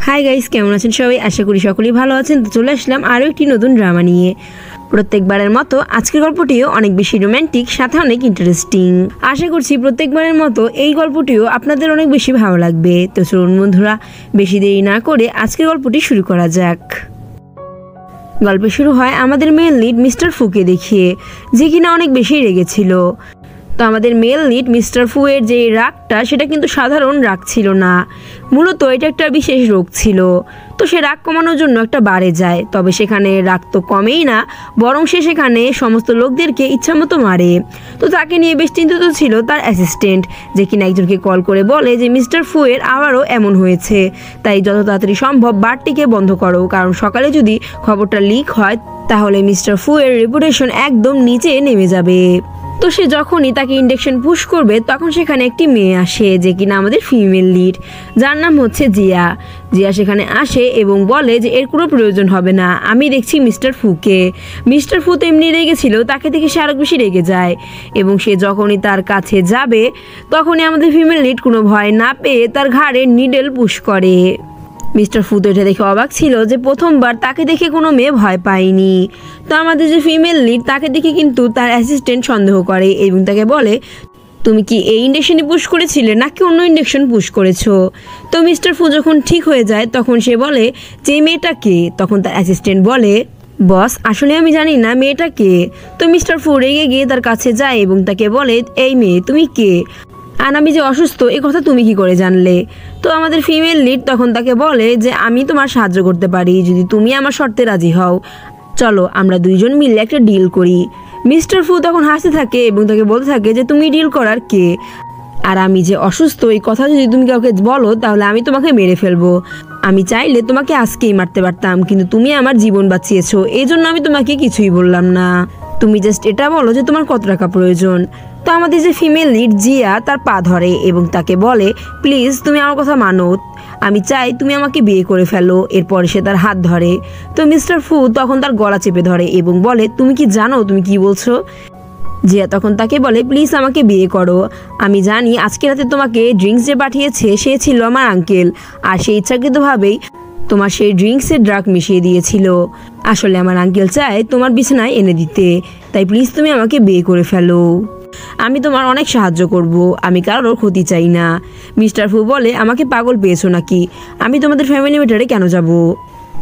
Hi guys, কেমন আছেন সবাই? আশা করি সকলেই ভালো আছেন। তো চলে আসলাম আরও একটি নতুন ড্রামা নিয়ে। প্রত্যেকবারের মতো আজকের গল্পটিও অনেক বেশি রোম্যান্টিক, সাথে অনেক ইন্টারেস্টিং। আশা করছি প্রত্যেকবারের মতো এই গল্পটিও আপনাদের অনেক বেশি ভালো লাগবে। তো চলুন বন্ধুরা, বেশি দেরি না করে আজকের গল্পটি শুরু করা যাক। গল্প শুরু হয় আমাদের মেল লিড মিস্টার ফুকে দেখিয়ে, যে কিনা অনেক বেশি রেগেছিল। তো আমাদের মেল লিড মিস্টার ফুয়ের যে রাগটা, সেটা কিন্তু সাধারণ রাগ ছিল না, মূলত এটা একটা বিশেষ রোগ ছিল। তো সে রাগ কমানোর জন্য একটা বারে যায়, তবে সেখানে রাগ তো কমেই না, বরং সে সেখানে সমস্ত লোকদেরকে ইচ্ছামতো মারে। তো তাকে নিয়ে বেশ চিন্তিত ছিল তার অ্যাসিস্ট্যান্ট, যে কিনা একজনকে কল করে বলে যে মিস্টার ফুয়ের আবারও এমন হয়েছে, তাই যত তাড়াতাড়ি সম্ভব বারটিকে বন্ধ করো, কারণ সকালে যদি খবরটা লিক হয় তাহলে মিস্টার ফুয়ের রেপুটেশন একদম নিচে নেমে যাবে। তো সে যখনই তাকে ইন্ডেকশন পুশ করবে, তখন সেখানে একটি মেয়ে আসে, যে কিনা আমাদের ফিমেল লিড, যার নাম হচ্ছে জিয়া। জিয়া সেখানে আসে এবং বলে যে এর কোনো প্রয়োজন হবে না, আমি দেখছি মিস্টার ফুকে। মিস্টার ফু তো এমনি রেগেছিল, তাকে দেখে সে আরও বেশি রেগে যায়, এবং সে যখনই তার কাছে যাবে তখনই আমাদের ফিমেল লিড কোনো ভয় না পেয়ে তার ঘাড়ে নিডেল পুশ করে। মিস্টার ফু তো এটা দেখে অবাক ছিল যে প্রথমবার তাকে দেখে কোনো মেয়ে ভয় পায়নি। তো আমাদের যে ফিমেল লিড, তাকে দেখে কিন্তু তার অ্যাসিস্ট্যান্ট সন্দেহ করে এবং তাকে বলে, তুমি কি এই ইন্ডেকশনই পুশ করেছিলে নাকি অন্য ইন্ডেকশন পুশ করেছো? তো মিস্টার ফু যখন ঠিক হয়ে যায় তখন সে বলে যে মেয়েটা কে? তখন তার অ্যাসিস্ট্যান্ট বলে, বস আসলে আমি জানি না মেয়েটা কে। তো মিস্টার ফু রেগে গিয়ে তার কাছে যায় এবং তাকে বলে, এই মেয়ে তুমি কে, আর আমি যে অসুস্থ এ কথা তুমি কি করে জানলে? তো আমাদের ফিমেল লিড তখন তাকে বলে যে আমি তোমার সাহায্য করতে পারি যদি তুমি আমার শর্তে রাজি হও, চলো আমরা দুইজন মিলে একটা ডিল করি। মিস্টার ফু তখন হাসতে থাকে এবং তাকে বলতে থাকে যে তুমি ডিল করার কে, আর আমি যে অসুস্থ এই কথা যদি তুমি কাউকে বলো তাহলে আমি তোমাকে মেরে ফেলবো। আমি চাইলে তোমাকে আজকেই মারতে পারতাম, কিন্তু তুমি আমার জীবন বাঁচিয়েছো, এই জন্য আমি তোমাকে কিছুই বললাম না। তুমি জাস্ট এটা বলো যে তোমার কত টাকা প্রয়োজন। তো আমাদের যে ফিমেল লিড জিয়া তার পা ধরে এবং তাকে বলে, প্লিজ তুমি আমার কথা মানো, আমি চাই তুমি আমাকে বিয়ে করে ফেলো। এরপরে সে তার হাত ধরে। তো মিস্টার ফু তখন তার গলা চেপে ধরে এবং বলে, তুমি কি জানো তুমি কি বলছো? জিয়া তখন তাকে বলে, প্লিজ আমাকে বিয়ে করো। আমি জানি আজকে রাতে তোমাকে ড্রিঙ্কস যে পাঠিয়েছে সে ছিল আমার আঙ্কেল, আর সে ইচ্ছাকৃতভাবেই তোমার সেই ড্রিঙ্কসে ড্রাগ মিশিয়ে দিয়েছিল। আসলে আমার আঙ্কেল চায় তোমার বিছানায় এনে দিতে, তাই প্লিজ তুমি আমাকে বিয়ে করে ফেলো। আমি তোমার অনেক সাহায্য করব, আমি কারোর ক্ষতি চাই না। মিস্টার ফু বলে, আমাকে পাগল পেয়েছো নাকি? আমি তোমাদের ফ্যামিলি ম্যাটারে কেন যাব?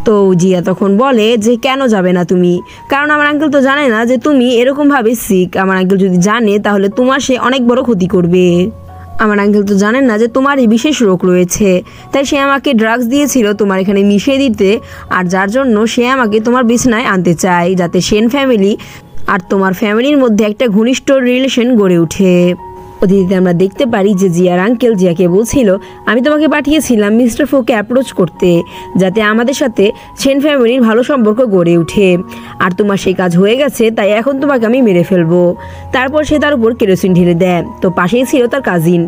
তো জিয়া তখন বলে যে কেন যাবে না তুমি? কারণ আমার আঙ্কেল তো জানে না যে তুমি এরকমভাবে সিক। আমার আঙ্কেল যদি জানে তাহলে তোমার সে অনেক বড় ক্ষতি করবে। আমার আঙ্কেল তো জানেন না যে তোমার এই বিশেষ রোগ রয়েছে, তাই সে আমাকে ড্রাগস দিয়েছিল তোমার এখানে মিশিয়ে দিতে, আর যার জন্য সে আমাকে তোমার বিছানায় আনতে চায়, যাতে সেন ফ্যামিলি আর তোমার ফ্যামিলির মধ্যে একটা ঘনিষ্ঠ রিলেশন গড়ে ওঠে। অতীতে আমরা দেখতে পারি যে জিয়ার আঙ্কেল জিয়াকে বলছিল, আমি তোমাকে পাঠিয়েছিলাম মিস্টার ফুকে অ্যাপ্রোচ করতে, যাতে আমাদের সাথে সেন ফ্যামিলির ভালো সম্পর্ক গড়ে ওঠে, আর তোমার সেই কাজ হয়ে গেছে, তাই এখন তোমাকে আমি মেরে ফেলবো। তারপর সে তার উপর কেরোসিন ঢেলে দেয়। তো পাশেই ছিল তার কাজিন।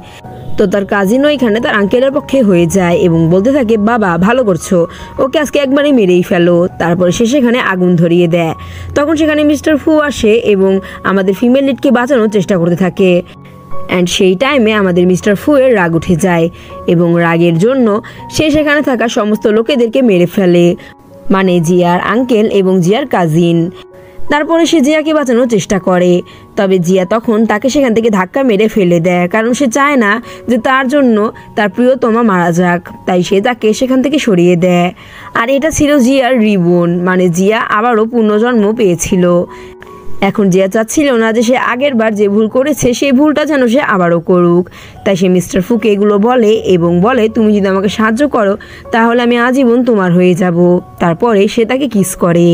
তো তার কাজিনও এখানে তার আঙ্কেলের পক্ষে হয়ে যায় এবং বলতে থাকে, বাবা ভালো করছো, ওকে আজকে একবারে মেরেই ফেলো। তারপরে সে সেখানে আগুন ধরিয়ে দেয়। তখন সেখানে মিস্টার ফু আসে এবং আমাদের ফিমেল লিডকে বাঁচানোর চেষ্টা করতে থাকে। অ্যান্ড সেই টাইমে আমাদের মিস্টার ফুয়ের রাগ উঠে যায় এবং রাগের জন্য সে সেখানে থাকা সমস্ত লোকেদেরকে মেরে ফেলে, মানে জিয়ার আঙ্কেল এবং জিয়ার কাজিন। তারপরে সে জিয়াকে বাঁচানোর চেষ্টা করে, তবে জিয়া তখন তাকে সেখান থেকে ধাক্কা মেরে ফেলে দেয়, কারণ সে চায় না যে তার জন্য তার প্রিয়তমা মারা যাক, তাই সে তাকে সেখান থেকে সরিয়ে দেয়। আর এটা ছিল জিয়ার রিবন, মানে জিয়া আবারও পুনর্জন্ম পেয়েছিল। এখন জিয়া চাচ্ছিল না যে সে আগের বার যে ভুল করেছে সেই ভুলটা যেন সে আবারও করুক, তাই সে মিস্টার ফুকে এগুলো বলে এবং বলে, তুমি যদি আমাকে সাহায্য করো তাহলে আমি আজীবন তোমার হয়ে যাব। তারপরে সে তাকে কিস করে।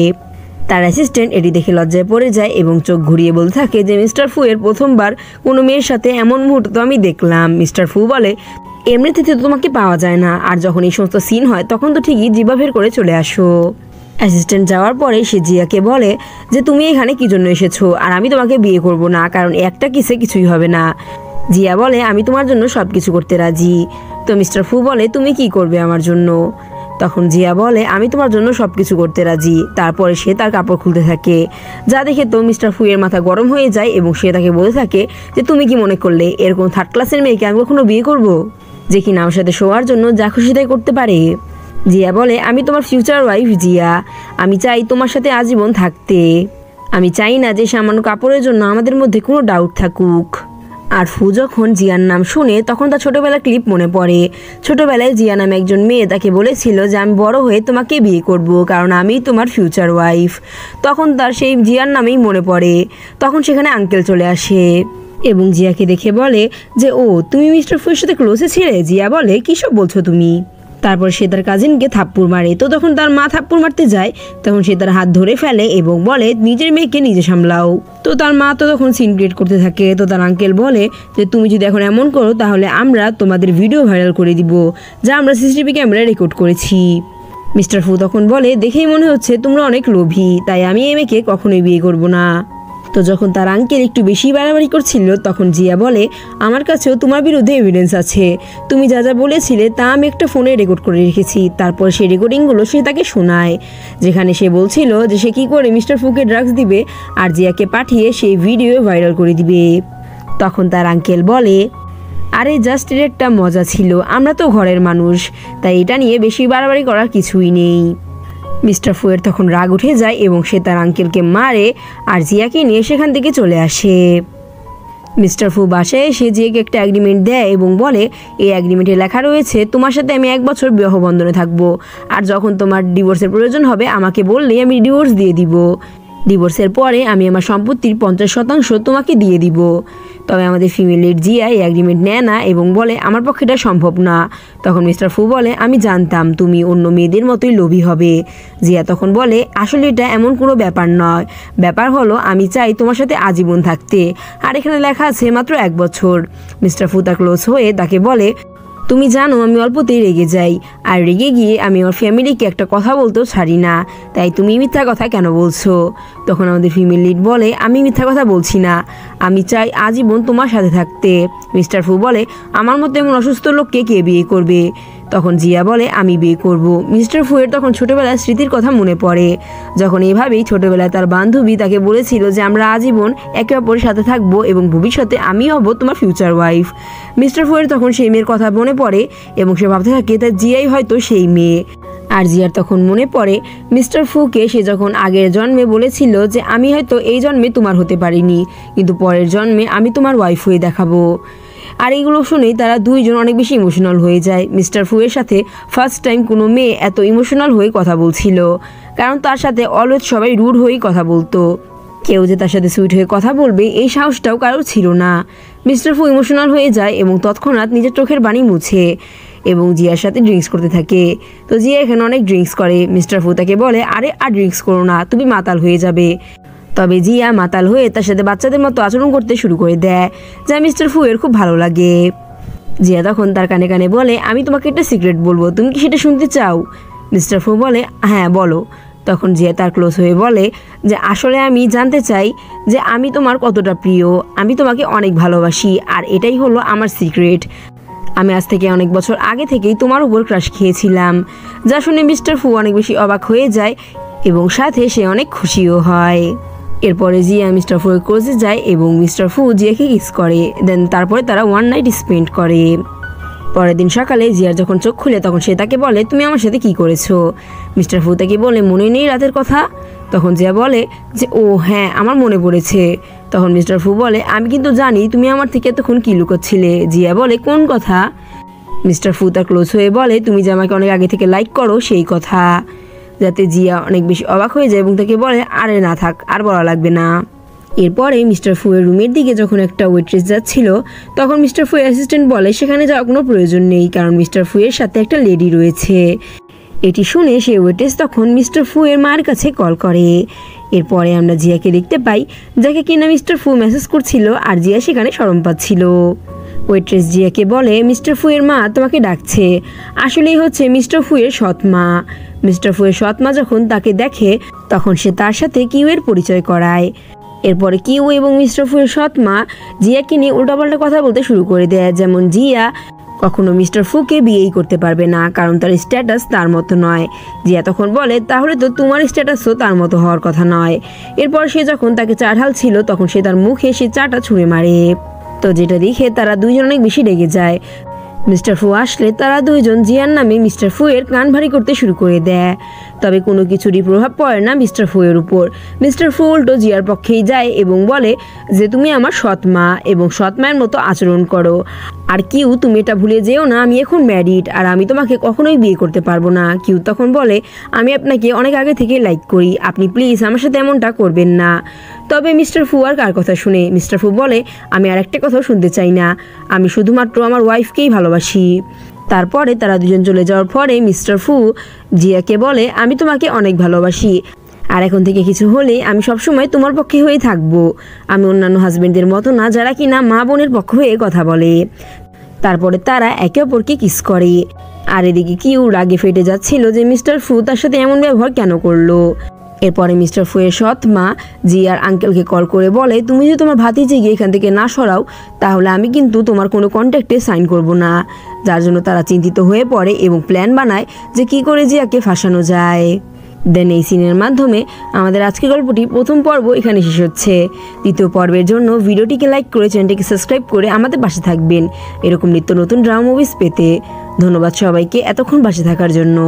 তার অ্যাসিস্ট্যান্ট এটি দেখে লজ্জায় পড়ে যায় এবং চোখ ঘুরিয়ে বলতে থাকে যে মিস্টার ফুয়ের প্রথমবার কোনো মেয়ের সাথে এমন মুহূর্ত তো আমি দেখলাম। মিস্টার ফু বলে, এমনিতে তো তোমাকে পাওয়া যায় না, আর যখন এই সমস্ত সিন হয় তখন তো ঠিকই জিভা বের করে চলে আসো। অ্যাসিস্ট্যান্ট যাওয়ার পরে সে জিয়াকে বলে যে তুমি এখানে কি জন্য এসেছো, আর আমি তোমাকে বিয়ে করব না, কারণ একটা কিসে কিছুই হবে না। জিয়া বলে, আমি তোমার জন্য সব কিছু করতে রাজি। তো মিস্টার ফু বলে, তুমি কি করবে আমার জন্য? তখন জিয়া বলে, আমি তোমার জন্য সব কিছু করতে রাজি। তারপরে সে তার কাপড় খুলতে থাকে, যা দেখে তো মিস্টার ফুয়ের মাথা গরম হয়ে যায় এবং সে তাকে বলতে থাকে যে তুমি কি মনে করলে এরকম থার্ড ক্লাসের মেয়েকে আমি কখনো বিয়ে করব, যে কিনা আমার সাথে শোয়ার জন্য যা খুশি তাই করতে পারে? জিয়া বলে, আমি তোমার ফিউচার ওয়াইফ জিয়া, আমি চাই তোমার সাথে আজীবন থাকতে। আমি চাই না যে সামান্য কাপড়ের জন্য আমাদের মধ্যে কোনো ডাউট থাকুক। আর ফু যখন জিয়ার নাম শুনে তখন তার ছোটোবেলার ক্লিপ মনে পড়ে। ছোটোবেলায় জিয়া নামে একজন মেয়ে তাকে বলেছিল যে আমি বড় হয়ে তোমাকে বিয়ে করব, কারণ আমি তোমার ফিউচার ওয়াইফ। তখন তার সেই জিয়ার নামেই মনে পড়ে। তখন সেখানে আঙ্কেল চলে আসে এবং জিয়াকে দেখে বলে যে, ও তুমি মিস্টার ফুয়ের সাথে ক্লোজে ছিলে? জিয়া বলে, কী সব বলছো তুমি? তারপর সে তার কাজিনকে থাপ্পড় মারে। তো তখন তার মা থাপ্পড় মারতে যায়, তখন সে তার হাত ধরে ফেলে এবং বলে, নিজের মেয়েকে নিজে সামলাও। তো তার মা তো তখন সিন ক্রিয়েট করতে থাকে। তো তার আঙ্কেল বলে যে, তুমি যদি এখন এমন করো তাহলে আমরা তোমাদের ভিডিও ভাইরাল করে দিব, যা আমরা সিসিটিভি ক্যামেরায় রেকর্ড করেছি। মিস্টার ফু তখন বলে, দেখেই মনে হচ্ছে তোমরা অনেক লোভী, তাই আমি এই মেয়েকে কখনোই বিয়ে করব না। তো যখন তার আঙ্কেল একটু বেশি বাড়াবাড়ি করছিল তখন জিয়া বলে, আমার কাছেও তোমার বিরুদ্ধে এভিডেন্স আছে, তুমি যা যা বলেছিলে তা আমি একটা ফোনে রেকর্ড করে রেখেছি। তারপর সেই রেকর্ডিংগুলো সে তাকে শোনায়, যেখানে সে বলছিল যে সে কী করে মিস্টার ফুকে ড্রাগস দিবে আর জিয়াকে পাঠিয়ে সেই ভিডিও ভাইরাল করে দিবে। তখন তার আঙ্কেল বলে, আরে জাস্ট এর একটা মজা ছিল, আমরা তো ঘরের মানুষ, তাই এটা নিয়ে বেশি বাড়াবাড়ি করার কিছুই নেই। মিস্টার ফুয়ের তখন রাগ উঠে যায় এবং সে তার আঙ্কেলকে মারে আর জিয়াকে নিয়ে সেখান থেকে চলে আসে। মিস্টার ফু বাসায় এসে জিয়াকে একটা অ্যাগ্রিমেন্ট দেয় এবং বলে, এই অ্যাগ্রিমেন্টে লেখা রয়েছে তোমার সাথে আমি 1 বছর বিবাহ বন্ধনে থাকবো, আর যখন তোমার ডিভোর্সের প্রয়োজন হবে আমাকে বললেই আমি ডিভোর্স দিয়ে দিব। ডিভোর্সের পরে আমি আমার সম্পত্তির 50% তোমাকে দিয়ে দিব। তবে আমাদের ফিমেলের জিয়া এই অ্যাগ্রিমেন্ট নেয় না এবং বলে, আমার পক্ষে এটা সম্ভব না। তখন মিস্টার ফু বলে, আমি জানতাম তুমি অন্য মেয়েদের মতোই লোভী হবে। জিয়া তখন বলে, আসলে এটা এমন কোনো ব্যাপার নয়, ব্যাপার হলো আমি চাই তোমার সাথে আজীবন থাকতে, আর এখানে লেখা আছে মাত্র 1 বছর। মিস্টার ফু তা ক্লোজ হয়ে তাকে বলে, তুমি জানো আমি অল্পতেই রেগে যাই, আর রেগে গিয়ে আমি আমার ফ্যামিলিকে একটা কথা বলতেও ছাড়ি না, তাই তুমি মিথ্যা কথা কেন বলছো? তখন আমাদের ফিমেল লিড বলে, আমি মিথ্যা কথা বলছি না, আমি চাই আজীবন তোমার সাথে থাকতে। মিস্টার ফু বলে, আমার মতো এমন অসুস্থ লোককে কে বিয়ে করবে? তখন জিয়া বলে, আমি বিয়ে করব। মিস্টার ফুয়ের তখন ছোটোবেলার স্মৃতির কথা মনে পড়ে, যখন এভাবেই ছোটোবেলায় তার বান্ধবী তাকে বলেছিল যে আমরা আজীবন একে অপরের সাথে থাকবো এবং ভবিষ্যতে আমি হব তোমার ফিউচার ওয়াইফ। মিস্টার ফুয়ের তখন সেই মেয়ের কথা মনে পড়ে এবং সে ভাবতে থাকে তার জিয়াই হয়তো সেই মেয়ে। আর জিয়ার তখন মনে পড়ে মিস্টার ফুকে সে যখন আগের জন্মে বলেছিল যে আমি হয়তো এই জন্মে তোমার হতে পারিনি, কিন্তু পরের জন্মে আমি তোমার ওয়াইফ হয়ে দেখাবো। আর এইগুলো শুনেই তারা দুইজন অনেক বেশি ইমোশনাল হয়ে যায়। মিস্টার ফুয়ের সাথে ফার্স্ট টাইম কোনো মেয়ে এত ইমোশনাল হয়ে কথা বলছিল, কারণ তার সাথে অলওয়েজ সবাই রুড হয়েই কথা বলতো, কেউ যে তার সাথে সুইট হয়ে কথা বলবে এই সাহসটাও কারোর ছিল না। মিস্টার ফু ইমোশনাল হয়ে যায় এবং তৎক্ষণাৎ নিজের চোখের বাণী মুছে এবং জিয়ার সাথে ড্রিঙ্কস করতে থাকে। তো জিয়া এখানে অনেক ড্রিঙ্কস করে। মিস্টার ফু তাকে বলে, আরে আর ড্রিঙ্কস করো না, তুমি মাতাল হয়ে যাবে। তবে জিয়া মাতাল হয়ে তার সাথে বাচ্চাদের মতো আচরণ করতে শুরু করে দেয়, যা মিস্টার ফুয়ের খুব ভালো লাগে। জিয়া তখন তার কানে কানে বলে, আমি তোমাকে একটা সিক্রেট বলবো, তুমি কি সেটা শুনতে চাও? মিস্টার ফু বলে, হ্যাঁ বলো। তখন জিয়া তার ক্লোজ হয়ে বলে যে, আসলে আমি জানতে চাই যে আমি তোমার কতটা প্রিয়, আমি তোমাকে অনেক ভালোবাসি, আর এটাই হলো আমার সিক্রেট। আমি আজ থেকে অনেক বছর আগে থেকেই তোমার উপর ক্রাশ খেয়েছিলাম। যা শুনে মিস্টার ফু অনেক বেশি অবাক হয়ে যায় এবং সাথে সে অনেক খুশিও হয়। এরপরে জিয়া মিস্টার ফুয়ের ক্লোজে যায় এবং মিস্টার ফু জিয়াকে কিস করে, দেন তারপরে তারা 1 নাইট স্পেন্ড করে। পরের দিন সকালে জিয়ার যখন চোখ খুলে তখন সে তাকে বলে, তুমি আমার সাথে কি করেছো? মিস্টার ফু তাকে বলে, মনে নেই রাতের কথা? তখন জিয়া বলে যে, ও হ্যাঁ আমার মনে পড়েছে। তখন মিস্টার ফু বলে, আমি কিন্তু জানি তুমি আমার থেকে এতক্ষণ কী লুকোচ্ছিলে। জিয়া বলে, কোন কথা? মিস্টার ফু তার ক্লোজ হয়ে বলে, তুমি যে আমাকে অনেক আগে থেকে লাইক করো সেই কথা। যাতে জিয়া অনেক বেশি অবাক হয়ে যায় এবং তাকে বলে, আরে না থাক, আর বলা লাগবে না। এরপরে মিস্টার ফুয়ের রুমের দিকে যখন একটা ওয়েট্রেস যাচ্ছিল তখন মিস্টার ফুয়ের অ্যাসিস্ট্যান্ট বলে সেখানে যাওয়ার কোনো প্রয়োজন নেই, কারণ মিস্টার ফুয়ের সাথে একটা লেডি রয়েছে। এটি শুনে সেই ওয়েট্রেস তখন মিস্টার ফুয়ের মায়ের কাছে কল করে। এরপরে আমরা জিয়াকে দেখতে পাই, যাকে কিনা মিস্টার ফু মেসেজ করছিল, আর জিয়া সেখানে শরম পাচ্ছিল। ওয়েট্রেস জিয়াকে বলে, মিস্টার ফুয়ের মা তোমাকে ডাকছে। আসলেই হচ্ছে মিস্টার ফুয়ের সৎ মা। মিস্টার ফুয়ের সৎ মা যখন তাকে দেখে তখন সে তার সাথে কিউয়ের পরিচয় করায়। এরপরে কিউ এবং মিস্টার ফুয়ের সৎ মা জিয়াকে নিয়ে উল্টাপাল্টা কথা বলতে শুরু করে দেয়, যেমন জিয়া কখনো মিস্টার ফুকে বিয়েই করতে পারবে না, কারণ তার স্ট্যাটাস তার মতো নয়। জিয়া তখন বলে, তাহলে তো তোমার স্ট্যাটাসও তার মতো হওয়ার কথা নয়। এরপর সে যখন তাকে চা ঢালছিল তখন সে তার মুখে সে চাটা ছুঁড়ে মারে। তো যেটা দেখে তারা দুইজন অনেক বেশি রেগে যায়। মিস্টার ফু আসলে তারা দুইজন জিয়ার নামে মিস্টার ফু এর কান ভারী করতে শুরু করে দেয়। তবে কোনো কিছুরই প্রভাব পড়ে না মিস্টার ফু এর উপর। মিস্টার ফু উল্টো জিয়ার পক্ষেই যায় এবং বলে যে তুমি আমার সৎ মা এবং সৎ মায়ের মতো আচরণ করো। আর কিউ তুমি এটা ভুলে যেও না আমি এখন ম্যারিড আর আমি তোমাকে কখনোই বিয়ে করতে পারবো না। কিউ তখন বলে আমি আপনাকে অনেক আগে থেকে লাইক করি, আপনি প্লিজ আমার সাথে এমনটা করবেন না। তবে মিস্টার ফু আর কার কথা শুনে? মিস্টার ফু বলে আমি আর একটা কথাও শুনতে চাই না, আমি শুধুমাত্র আমার ওয়াইফকেই ভালোবাসি। তারপরে তারা দুজন চলে যাওয়ার পরে মিস্টার ফু জিয়াকে বলে আমি তোমাকে অনেক ভালোবাসি আর এখন থেকে কিছু হলে আমি সবসময় তোমার পক্ষে হয়ে থাকবো। আমি অন্যান্য হাজবেন্ডদের মতো না যারা কিনা মা বোনের পক্ষ হয়ে কথা বলে। তারপরে তারা একে অপরকে কিস করে। আর এদিকে কিউ রাগে ফেটে যাচ্ছিল যে মিস্টার ফু তার সাথে এমন ব্যবহার কেন করলো। এরপরে মিস্টার ফু এর সৎ মা জিয়ার আঙ্কেলকে কল করে বলে তুমি যদি তোমার ভাতিজিকে এখান থেকে না সরাও তাহলে আমি কিন্তু তোমার কোনো কন্ট্রাক্টে সাইন করব না। যার জন্য তারা চিন্তিত হয়ে পড়ে এবং প্ল্যান বানায় যে কি করে জিয়াকে ফাঁসানো যায়। দেন এই সিনের মাধ্যমে আমাদের আজকের গল্পটি প্রথম পর্ব এখানে শেষ হচ্ছে। দ্বিতীয় পর্বের জন্য ভিডিওটিকে লাইক করে চ্যানেলটিকে সাবস্ক্রাইব করে আমাদের পাশে থাকবেন এরকম নিত্য নতুন ড্রামা মুভিজ পেতে। ধন্যবাদ সবাইকে এতক্ষণ পাশে থাকার জন্য।